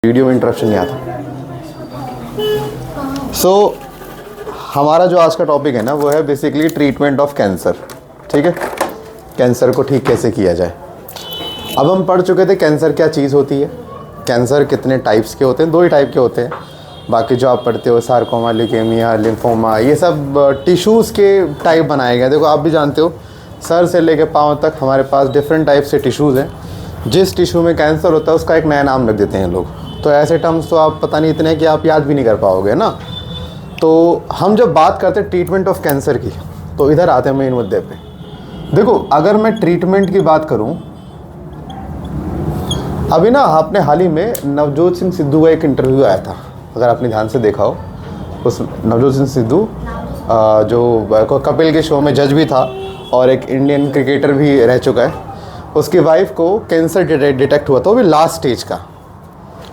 Video में interruption नहीं आता। हमारा जो आज का टॉपिक है ना वो है बेसिकली ट्रीटमेंट ऑफ कैंसर। ठीक है, कैंसर को ठीक कैसे किया जाए। अब हम पढ़ चुके थे कैंसर क्या चीज़ होती है, कैंसर कितने टाइप्स के होते हैं, 2 ही टाइप के होते हैं। बाकी जो आप पढ़ते हो सार्कोमा, ल्यूकेमिया, लिम्फोमा, ये सब टिश्यूज़ के टाइप बनाए गए। देखो आप भी जानते हो सर से लेके पाँव तक हमारे पास डिफरेंट टाइप से टिश्यूज़ हैं। जिस टिश्यू में कैंसर होता है उसका एक नया नाम रख देते हैं लोग। तो ऐसे टर्म्स तो आप पता नहीं इतने कि आप याद भी नहीं कर पाओगे ना। तो हम जब बात करते हैं ट्रीटमेंट ऑफ कैंसर की तो इधर आते हैं मेन मुद्दे पे। देखो अगर मैं ट्रीटमेंट की बात करूं, अभी ना आपने हाल ही में नवजोत सिंह सिद्धू का एक इंटरव्यू आया था, अगर आपने ध्यान से देखा हो। उस नवजोत सिंह सिद्धू जो कपिल के शो में जज भी था और एक इंडियन क्रिकेटर भी रह चुका है, उसकी वाइफ को कैंसर डिटेक्ट हुआ था, वो भी लास्ट स्टेज का।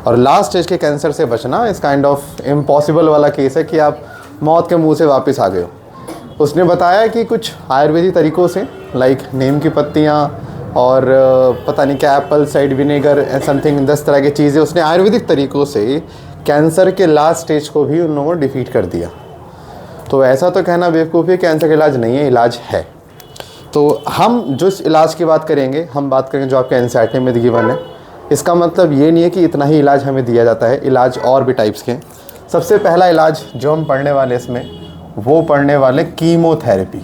और लास्ट स्टेज के कैंसर से बचना इस काइंड ऑफ इम्पॉसिबल वाला केस है कि आप मौत के मुंह से वापस आ गए हो। उसने बताया कि कुछ आयुर्वेदिक तरीक़ों से लाइक नीम की पत्तियाँ और पता नहीं क्या एप्पल साइड विनेगर समथिंग 10 तरह की चीज़ें, उसने आयुर्वेदिक तरीक़ों से कैंसर के लास्ट स्टेज को भी उन लोगों ने डिफीट कर दिया। तो ऐसा तो कहना बेवकूफ़ी है, कैंसर का इलाज नहीं है, इलाज है। तो हम जो इलाज की बात करेंगे, हम बात करेंगे जो आपके एनसीईआरटी में गिवन है। इसका मतलब ये नहीं है कि इतना ही इलाज हमें दिया जाता है, इलाज और भी टाइप्स के। सबसे पहला इलाज जो हम पढ़ने वाले इसमें वो पढ़ने वाले कीमोथेरेपी।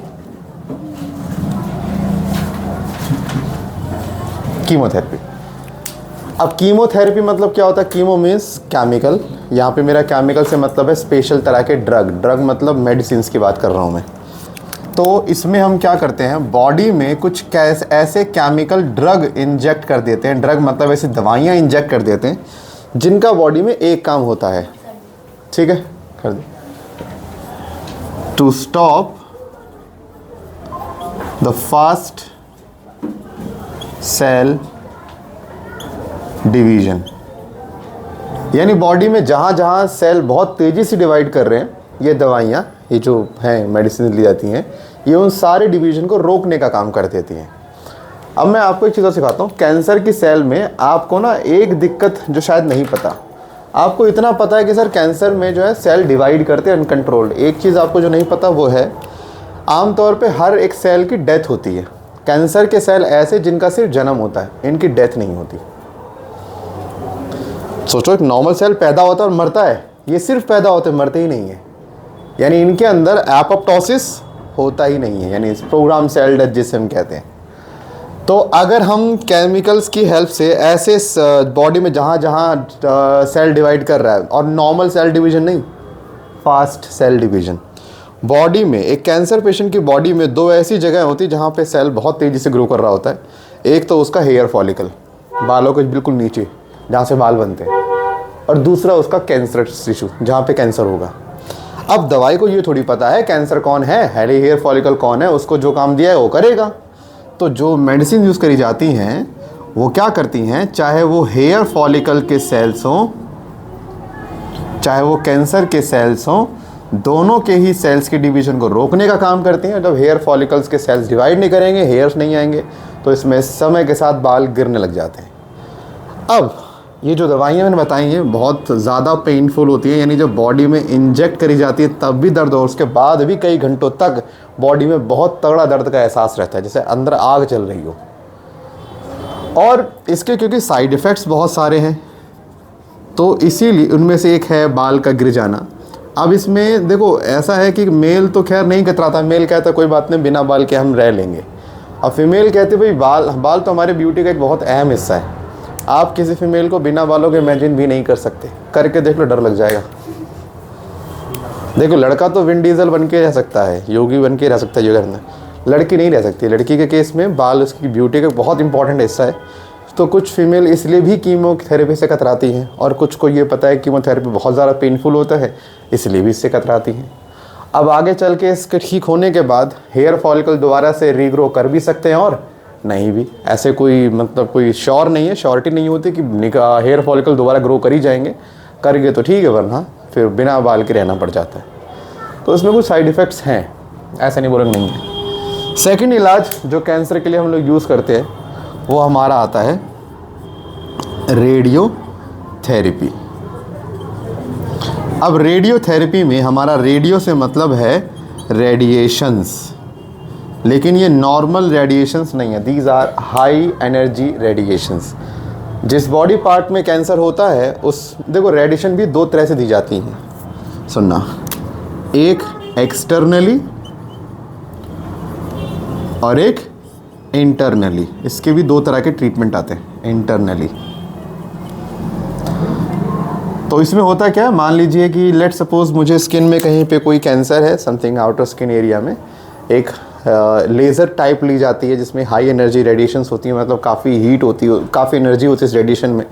कीमोथेरेपी, अब कीमोथेरेपी मतलब क्या होता है? कीमो मीन्स केमिकल, यहाँ पे मेरा केमिकल से मतलब है स्पेशल तरह के ड्रग मतलब मेडिसिन की बात कर रहा हूँ मैं। तो इसमें हम क्या करते हैं, बॉडी में कुछ ऐसे केमिकल ड्रग इंजेक्ट कर देते हैं। ड्रग मतलब ऐसी दवाइयाँ इंजेक्ट कर देते हैं जिनका बॉडी में एक काम होता है, ठीक है, कर दे, to stop the fast cell division. यानी बॉडी में जहाँ जहाँ सेल बहुत तेज़ी से डिवाइड कर रहे हैं, ये दवाइयाँ, ये जो हैं मेडिसिन ली जाती हैं, ये उन सारे डिवीज़न को रोकने का काम कर देती हैं। अब मैं आपको एक चीज़ और सिखाता हूँ। कैंसर की सेल में आपको ना एक दिक्कत जो शायद नहीं पता, आपको इतना पता है कि सर कैंसर में जो है सेल डिवाइड करते हैं अनकंट्रोल्ड। एक चीज़ आपको जो नहीं पता वो है आमतौर पे हर एक सेल की डेथ होती है। कैंसर के सेल ऐसे जिनका सिर्फ जन्म होता है, इनकी डेथ नहीं होती। सोचो एक नॉर्मल सेल पैदा होता है और मरता है, ये सिर्फ पैदा होते हैं, मरते ही नहीं है। यानी इनके अंदर एपोप्टोसिस होता ही नहीं है, यानी प्रोग्राम सेल डेथ जिसे हम कहते हैं। तो अगर हम केमिकल्स की हेल्प से ऐसे बॉडी में जहाँ जहाँ सेल डिवाइड कर रहा है, और नॉर्मल सेल डिवीजन नहीं, फास्ट सेल डिवीजन, बॉडी में एक कैंसर पेशेंट की बॉडी में 2 ऐसी जगह होती है जहाँ पे सेल बहुत तेज़ी से ग्रो कर रहा होता है। एक तो उसका हेयर फॉलिकल, बालों के बिल्कुल नीचे जहाँ से बाल बनते हैं, और दूसरा उसका कैंसर टिश्यू जहाँ पे कैंसर होगा। अब दवाई को ये थोड़ी पता है कैंसर कौन है, हेयर फॉलिकल कौन है, उसको जो काम दिया है वो करेगा। तो जो मेडिसिन यूज़ करी जाती हैं वो क्या करती हैं, चाहे वो हेयर फॉलिकल के सेल्स हों चाहे वो कैंसर के सेल्स हों, दोनों के ही सेल्स के डिवीजन को रोकने का काम करती हैं। जब हेयर फॉलिकल्स के सेल्स डिवाइड नहीं करेंगे, हेयर्स नहीं आएंगे, तो इसमें समय के साथ बाल गिरने लग जाते हैं। अब ये जो दवाइयाँ मैंने बताई हैं बहुत ज़्यादा पेनफुल होती है, यानी जब बॉडी में इंजेक्ट करी जाती है तब भी दर्द हो, उसके बाद भी कई घंटों तक बॉडी में बहुत तगड़ा दर्द का एहसास रहता है, जैसे अंदर आग चल रही हो। और इसके क्योंकि साइड इफ़ेक्ट्स बहुत सारे हैं, तो इसीलिए उनमें से एक है बाल का गिर जाना। अब इसमें देखो ऐसा है कि मेल तो खैर नहीं कतराता, मेल कहता कोई बात नहीं, बिना बाल के हम रह लेंगे। अब फीमेल कहते भाई बाल तो हमारे ब्यूटी का एक बहुत अहम हिस्सा है। आप किसी फीमेल को बिना बालों के इमेजिन भी नहीं कर सकते, करके देख लो, डर लग जाएगा। देखो लड़का तो विन डीजल बन के रह सकता है, योगी बन के रह सकता है योगा करना, लड़की नहीं रह सकती। लड़की के केस में बाल उसकी ब्यूटी का बहुत इंपॉर्टेंट हिस्सा है। तो कुछ फीमेल इसलिए भी कीमोथेरेपी से कतराती हैं, और कुछ को ये पता है कीमोथेरेपी बहुत ज़्यादा पेनफुल होता है, इसलिए भी इससे कतराती हैं। अब आगे चल के इसके ठीक होने के बाद हेयर फॉलिकल दोबारा से रीग्रो कर भी सकते हैं और नहीं भी। ऐसे कोई मतलब कोई श्योर नहीं है, श्योरिटी नहीं होती कि हेयर फॉलिकल दोबारा ग्रो कर ही जाएंगे, करेंगे तो ठीक है, वरना फिर बिना बाल के रहना पड़ जाता है। तो इसमें कुछ साइड इफ़ेक्ट्स हैं, ऐसा नहीं बोला नहीं है। सेकंड इलाज जो कैंसर के लिए हम लोग यूज़ करते हैं वो हमारा आता है रेडियो थेरेपी। अब रेडियोथेरेपी में हमारा रेडियो से मतलब है रेडिएशंस, लेकिन ये नॉर्मल रेडिएशंस नहीं है, these are high energy radiations. जिस बॉडी पार्ट में कैंसर होता है उस देखो रेडिएशन भी दो तरह से दी जाती हैं, सुनना, एक एक्सटर्नली और एक इंटरनली। इसके भी दो तरह के ट्रीटमेंट आते हैं इंटरनली। तो इसमें होता क्या है, मान लीजिए कि लेट सपोज मुझे स्किन में कहीं पे कोई कैंसर है, समथिंग आउटर स्किन एरिया में, एक लेज़र टाइप ली जाती है जिसमें हाई एनर्जी रेडिएशंस होती है, मतलब काफ़ी हीट होती है, काफ़ी एनर्जी होती है इस रेडिएशन में।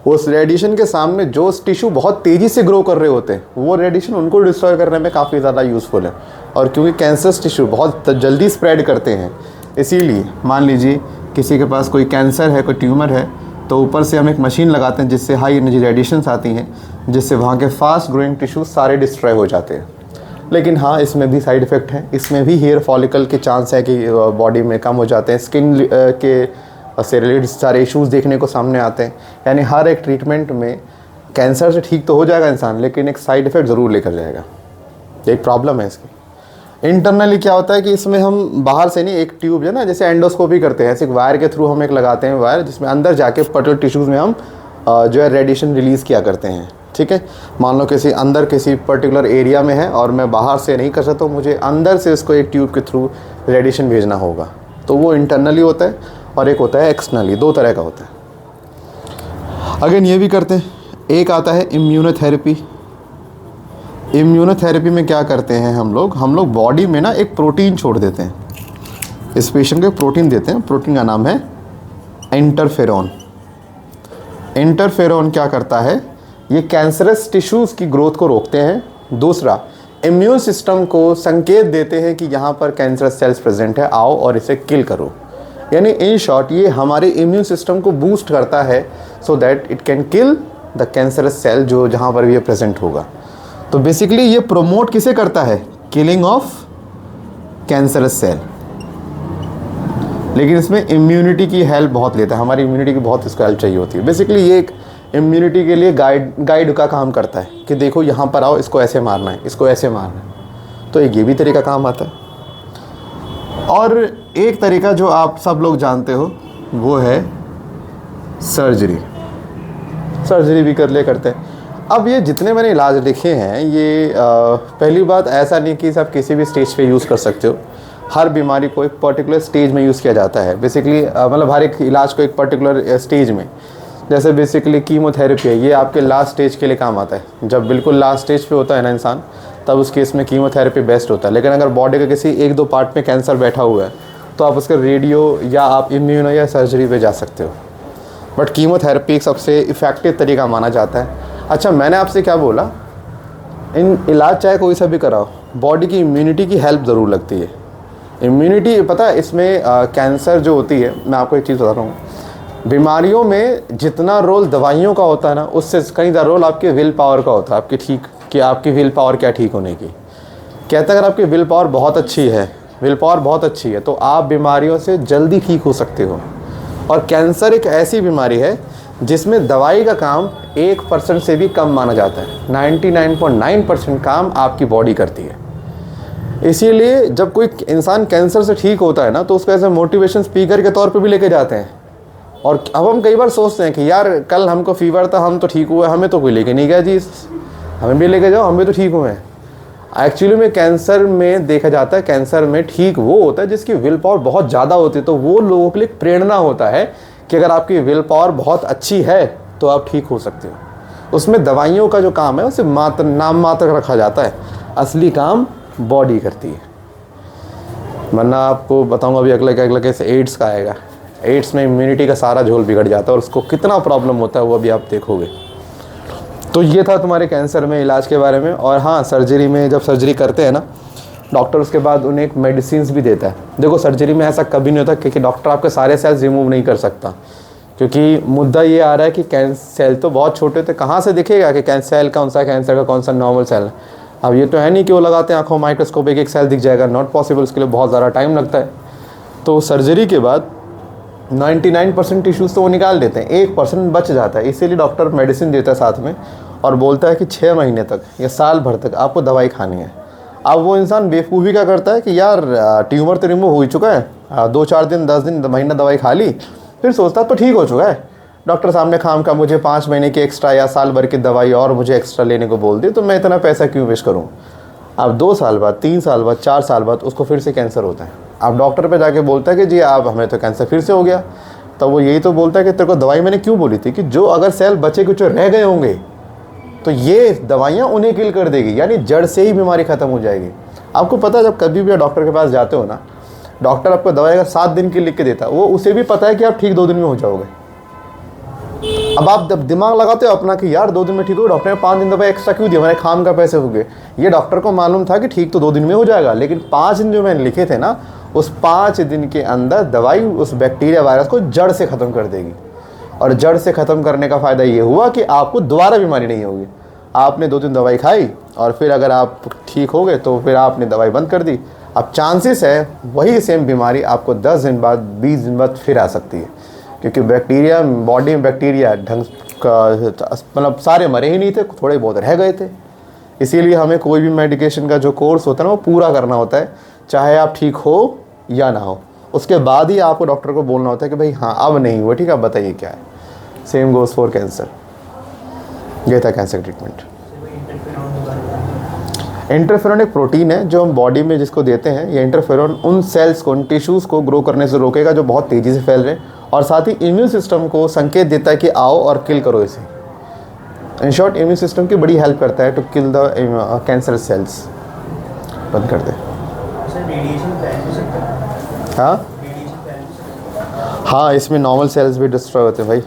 उस रेडिएशन के सामने जो टिश्यू बहुत तेज़ी से ग्रो कर रहे होते हैं वो रेडिएशन उनको डिस्ट्रॉय करने में काफ़ी ज़्यादा यूज़फुल है। और क्योंकि कैंसर टिश्यू बहुत जल्दी स्प्रेड करते हैं, इसीलिए मान लीजिए किसी के पास कोई कैंसर है, कोई ट्यूमर है, तो ऊपर से हम एक मशीन लगाते हैं जिससे हाई एनर्जी रेडिएशंस आती हैं, जिससे वहाँ के फास्ट ग्रोइंग टिश्यू सारे डिस्ट्रॉय हो जाते हैं। लेकिन हाँ, इसमें भी साइड इफ़ेक्ट है, इसमें भी हेयर फॉलिकल के चांस है कि बॉडी में कम हो जाते हैं, स्किन के से रिलेटेड सारे इश्यूज़ देखने को सामने आते हैं। यानी हर एक ट्रीटमेंट में कैंसर से ठीक तो हो जाएगा इंसान, लेकिन एक साइड इफ़ेक्ट ज़रूर लेकर जाएगा, एक प्रॉब्लम है इसकी। इंटरनली क्या होता है कि इसमें हम बाहर से नहीं, एक ट्यूब है ना, जैसे एंडोस्कोपी करते हैं, ऐसे एक वायर के थ्रू हम एक लगाते हैं वायर, जिसमें अंदर जाके पर्टिकुलर टिश्यूज़ में हम जो है रेडिएशन रिलीज़ किया करते हैं। ठीक है, मान लो किसी पर्टिकुलर एरिया में है और मैं बाहर से नहीं कर सकता, तो मुझे अंदर से इसको एक ट्यूब के थ्रू रेडिएशन भेजना होगा, तो वो इंटरनली होता है, और एक होता है एक्सटर्नली, दो तरह का होता है। अगेन ये भी करते हैं। एक आता है इम्यूनोथेरेपी। इम्यूनोथेरेपी में क्या करते हैं हम लोग बॉडी में ना एक प्रोटीन छोड़ देते हैं, इस पेशेंट को एक प्रोटीन देते हैं, प्रोटीन का नाम है इंटरफेरॉन। इंटरफेरॉन क्या करता है, ये कैंसरस टिश्यूज़ की ग्रोथ को रोकते हैं। दूसरा, इम्यून सिस्टम को संकेत देते हैं कि यहाँ पर कैंसरस सेल्स प्रेजेंट है, आओ और इसे किल करो। यानी इन शॉर्ट ये हमारे इम्यून सिस्टम को बूस्ट करता है so that it can kill the cancerous cell जो जहाँ पर भी ये प्रेजेंट होगा। तो बेसिकली ये प्रोमोट किसे करता है, किलिंग ऑफ कैंसरस सेल। लेकिन इसमें इम्यूनिटी की हेल्प बहुत लेता है, हमारी इम्यूनिटी की बहुत इसको हेल्प चाहिए होती है। बेसिकली ये एक इम्यूनिटी के लिए गाइड का काम करता है कि देखो यहाँ पर आओ, इसको ऐसे मारना है, इसको ऐसे मारना है। तो एक ये भी तरीका काम आता है। और एक तरीका जो आप सब लोग जानते हो वो है सर्जरी। सर्जरी भी करते हैं। अब ये जितने मैंने इलाज लिखे हैं, ये पहली बात ऐसा नहीं कि सब किसी भी स्टेज पे यूज़ कर सकते हो। हर बीमारी को एक पर्टिकुलर स्टेज में यूज़ किया जाता है। बेसिकली मतलब हर एक इलाज को एक पर्टिकुलर स्टेज में, जैसे बेसिकली कीमोथेरेपी है, ये आपके लास्ट स्टेज के लिए काम आता है। जब बिल्कुल लास्ट स्टेज पे होता है ना इंसान, तब उस केस में कीमोथेरेपी बेस्ट होता है। लेकिन अगर बॉडी के किसी एक दो पार्ट में कैंसर बैठा हुआ है तो आप उसके रेडियो या आप इम्यूनो या सर्जरी पे जा सकते हो। बट कीमोथेरेपी एक सबसे इफ़ेक्टिव तरीका माना जाता है। अच्छा, मैंने आपसे क्या बोला, इन इलाज चाहे कोई सा भी कराओ, बॉडी की इम्यूनिटी की हेल्प ज़रूर लगती है। इम्यूनिटी पता है इसमें कैंसर जो होती है, मैं आपको एक चीज़ बता रहा हूँ, बीमारियों में जितना रोल दवाइयों का होता है ना, उससे कहीं ज़्यादा रोल आपके विल पावर का होता है, आपकी विल पावर क्या ठीक होने की। कहते हैं अगर आपकी विल पावर बहुत अच्छी है तो आप बीमारियों से जल्दी ठीक हो सकते हो। और कैंसर एक ऐसी बीमारी है जिसमें दवाई का काम 1% से भी कम माना जाता है। 99.9% काम आपकी बॉडी करती है। इसीलिए जब कोई इंसान कैंसर से ठीक होता है ना, तो उसको ऐसे मोटिवेशन स्पीकर के तौर पे भी लेके जाते हैं। और अब हम कई बार सोचते हैं कि यार कल हमको फीवर था, हम तो ठीक हुए, हमें तो कोई लेके नहीं गया जी, हमें भी लेके जाओ, हम भी तो ठीक हुए हैं। एक्चुअली में कैंसर में देखा जाता है, कैंसर में ठीक वो होता है जिसकी विल पावर बहुत ज़्यादा होती है। तो वो लोगों के लिए प्रेरणा होता है कि अगर आपकी विल पावर बहुत अच्छी है तो आप ठीक हो सकते हो। उसमें दवाइयों का जो काम है उसे नाम मात्र रखा जाता है, असली काम बॉडी करती है। वरना आपको बताऊंगा अभी अगला केस एड्स का आएगा। एड्स में इम्यूनिटी का सारा झोल बिगड़ जाता है और उसको कितना प्रॉब्लम होता है वो अभी आप देखोगे। तो ये था तुम्हारे कैंसर में इलाज के बारे में। और हाँ, सर्जरी में जब सर्जरी करते हैं ना डॉक्टर, उसके बाद उन्हें एक मेडिसिन भी देता है। देखो सर्जरी में ऐसा कभी नहीं होता क्योंकि डॉक्टर आपके सारे सेल्स रिमूव नहीं कर सकता, क्योंकि मुद्दा ये आ रहा है कि कैंसर सेल तो बहुत छोटे थे, कहाँ से दिखेगा कि कैंसर सेल कौन सा कैंसर का कौन सा नॉर्मल सेल है। अब ये तो है नहीं कि वो लगाते हैं आँखों माइक्रोस्कोप एक सेल दिख जाएगा, नॉट पॉसिबल, उसके लिए बहुत ज़्यादा टाइम लगता है। तो सर्जरी के बाद 99% टिश्यूज़ तो वो निकाल देते हैं, 1% बच जाता है। इसीलिए डॉक्टर मेडिसिन देता है साथ में और बोलता है कि 6 महीने तक या साल भर तक आपको दवाई खानी है। अब वो इंसान बेवकूफ़ी क्या करता है कि यार ट्यूमर तो रिमूव हो ही चुका है, 2-4 दिन 10 दिन महीना दवाई खा ली, फिर सोचता तो ठीक हो चुका है, डॉक्टर साहब ने खाम का मुझे 5 महीने की एक्स्ट्रा या साल भर की दवाई और मुझे एक्स्ट्रा लेने को बोल दी, तो मैं इतना पैसा क्यों वेस्ट करूँ। अब 2 साल बाद, 3 साल बाद, 4 साल बाद उसको फिर से कैंसर होता है। अब डॉक्टर पे जाके बोलता है कि जी आप हमें तो कैंसर फिर से हो गया। तब वो यही तो बोलता है कि तेरे को दवाई मैंने क्यों बोली थी कि जो अगर सेल बचे कुछ रह गए होंगे तो ये दवाइयाँ उन्हें किल कर देगी, यानी जड़ से ही बीमारी ख़त्म हो जाएगी। आपको पता है जब कभी भी डॉक्टर के पास जाते हो ना, डॉक्टर आपको दवाई अगर 7 दिन की लिख के देता है, वो उसे भी पता है कि आप ठीक 2 दिन में हो जाओगे। अब आप जब दिमाग लगाते हो अपना कि यार 2 दिन में ठीक हो, डॉक्टर ने 5 दिन दवाई एक्स्ट्रा क्यों दिया, मैंने खाम का पैसे हो गए। ये डॉक्टर को मालूम था कि ठीक तो 2 दिन में हो जाएगा, लेकिन 5 दिन जो मैंने लिखे थे ना, उस 5 दिन के अंदर दवाई उस बैक्टीरिया वायरस को जड़ से ख़त्म कर देगी। और जड़ से ख़त्म करने का फ़ायदा ये हुआ कि आपको दोबारा बीमारी नहीं होगी। आपने 2 दिन दवाई खाई और फिर अगर आप ठीक हो गए तो फिर आपने दवाई बंद कर दी। अब चांसेस है वही सेम बीमारी आपको 10 दिन बाद, 20 दिन बाद फिर आ सकती है, क्योंकि बैक्टीरिया बॉडी में बैक्टीरिया ढंग का मतलब सारे मरे ही नहीं थे, थोड़े बहुत रह गए थे। इसीलिए हमें कोई भी मेडिकेशन का जो कोर्स होता है ना वो पूरा करना होता है, चाहे आप ठीक हो या ना हो। उसके बाद ही आपको डॉक्टर को बोलना होता है कि भाई हाँ अब नहीं हुआ, ठीक है, आप बताइए क्या है। Same goes for cancer. ये था कैंसर ट्रीटमेंट। इंटरफेरोन एक प्रोटीन है जो हम बॉडी में जिसको देते हैं। ये इंटरफेरोन उन सेल्स को, उन टिश्यूज़ को ग्रो करने से रोकेगा जो बहुत तेज़ी से फैल रहे हैं, और साथ ही इम्यून सिस्टम को संकेत देता है कि आओ और किल करो इसे। इन शॉर्ट इम्यून सिस्टम की बड़ी हेल्प करता है to kill the cancer cells. बंद कर दे। हाँ हाँ, इसमें नॉर्मल सेल्स भी डिस्ट्रॉय होते हैं भाई।